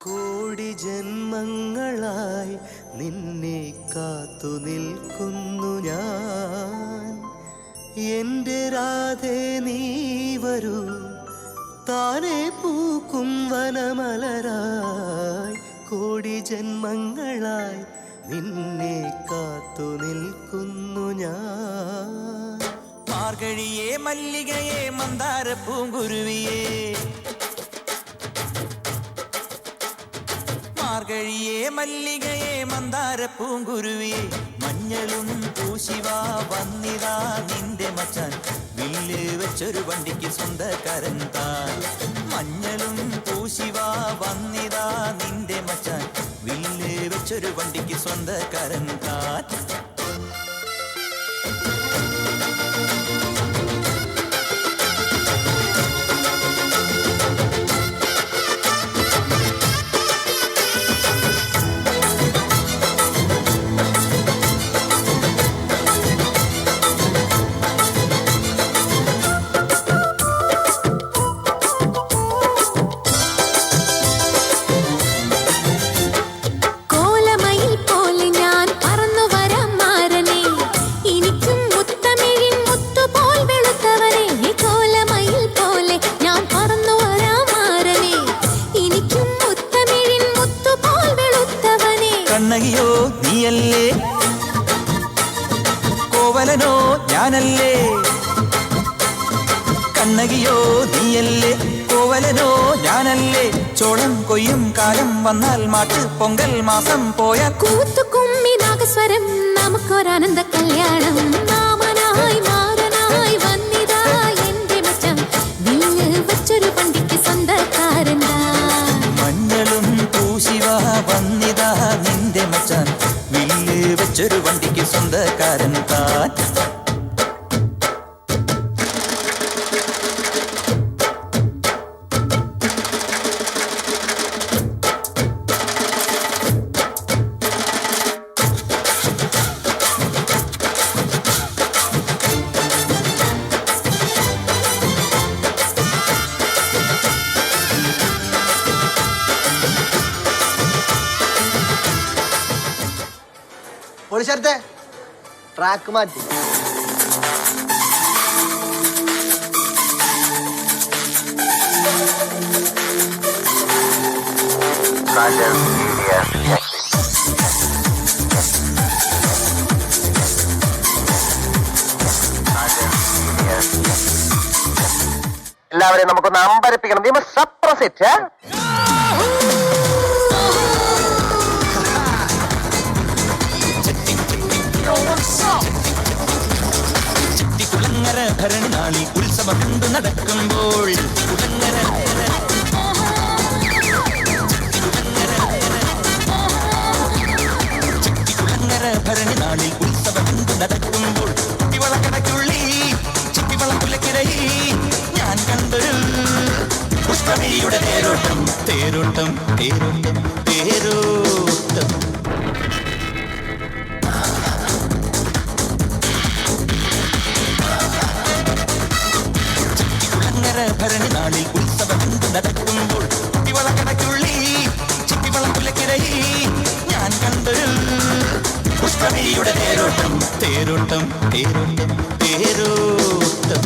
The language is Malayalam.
കോടി ജന്മങ്ങളായി നിന്നെ കാത്തു നിൽക്കുന്നു ഞാൻ. എൻ്റെ രാധേ നീ വരൂ, താനെ പൂക്കും വനമലരായി. കോടി ജന്മങ്ങളായി നിന്നെ കാത്തു നിൽക്കുന്നു ഞാൻ. മാർഗഴിയേ മല്ലികയെ മന്ദാര പൂങ്കുരുവിയേ, മാർഗഴിയേ മല്ലികയെ മന്ദാര പൂങ്കുരുവിയെ, മഞ്ഞളും പൂശിവാ വന്നിതാ നിന്റെ മച്ചാൻ, വില്ല് വെച്ചൊരു വണ്ടിക്ക് സ്വന്തക്കാരൻ താൻ. മഞ്ഞളും പൂശിവാ വന്നിതാ നിന്റെ മച്ചാൻ, വില്ല് വെച്ചൊരു വണ്ടിക്ക് സ്വന്തക്കാരൻ താൻ. കണ്ണകിയോ നീയല്ലേ, കോവലനോ ഞാനല്ലേ. കണ്ണകിയോ നീയല്ലേ, കോവലനോ ഞാനല്ലേ. ചോളം കൊയ്യും കാലം വന്നാൽ മാട്ട് പൊങ്കൽ മാസം പോയ കൂത്തുകുമ്മി നാഗസ്വരം നമുക്കൊരാനന്ദ കല്യാണം. മാമനായി മാരനായി വന്നിതാ എന്റെ മച്ചാൻ, വില്ല് വെച്ചൊരു വണ്ടിക്ക് സ്വന്തക്കാരൻ. മഞ്ഞളും പൂശിവാ വന്നിതാ നിന്റെ മച്ചാൻ, വില്ല് വെച്ചൊരു വണ്ടിക്ക് സ്വന്തക്കാരൻ താൻ. പോലീശത്തെ ട്രാക്ക് മാറ്റി. എല്ലാവരെയും നമുക്കൊന്ന് അമ്പരപ്പിക്കണം. സപ്രസിറ്റ് കുളങ്ങര ഭരണി നാളിൽ ഉത്സവം കൊണ്ട് നടക്കുമ്പോൾ, കുളങ്ങര ഭരണി നാളിൽ ഉത്സവം കൊണ്ട് നടക്കുമ്പോൾ, കുട്ടിവളക്കടയ്ക്കുള്ളി ചിപ്പിവളക്കുലക്കിടയിൽ ഞാൻ കണ്ടൊരു പുഷ്പമിഴിയുടെ തേരോട്ടം തേരോട്ടം തേരോട്ടം തേരോട്ടം. ഭരണി നാളിൽ ഉത്സവം നടക്കുമ്പോൾ, കുട്ടിവളക്കടയ്ക്കുള്ളി ചിപ്പിവളക്കുലക്കിടയിൽ ഞാൻ കണ്ടൊരു പുഷ്പമിഴിയുടെ തേരോട്ടം തേരോട്ടം തേരോട്ടം തേരോട്ടം.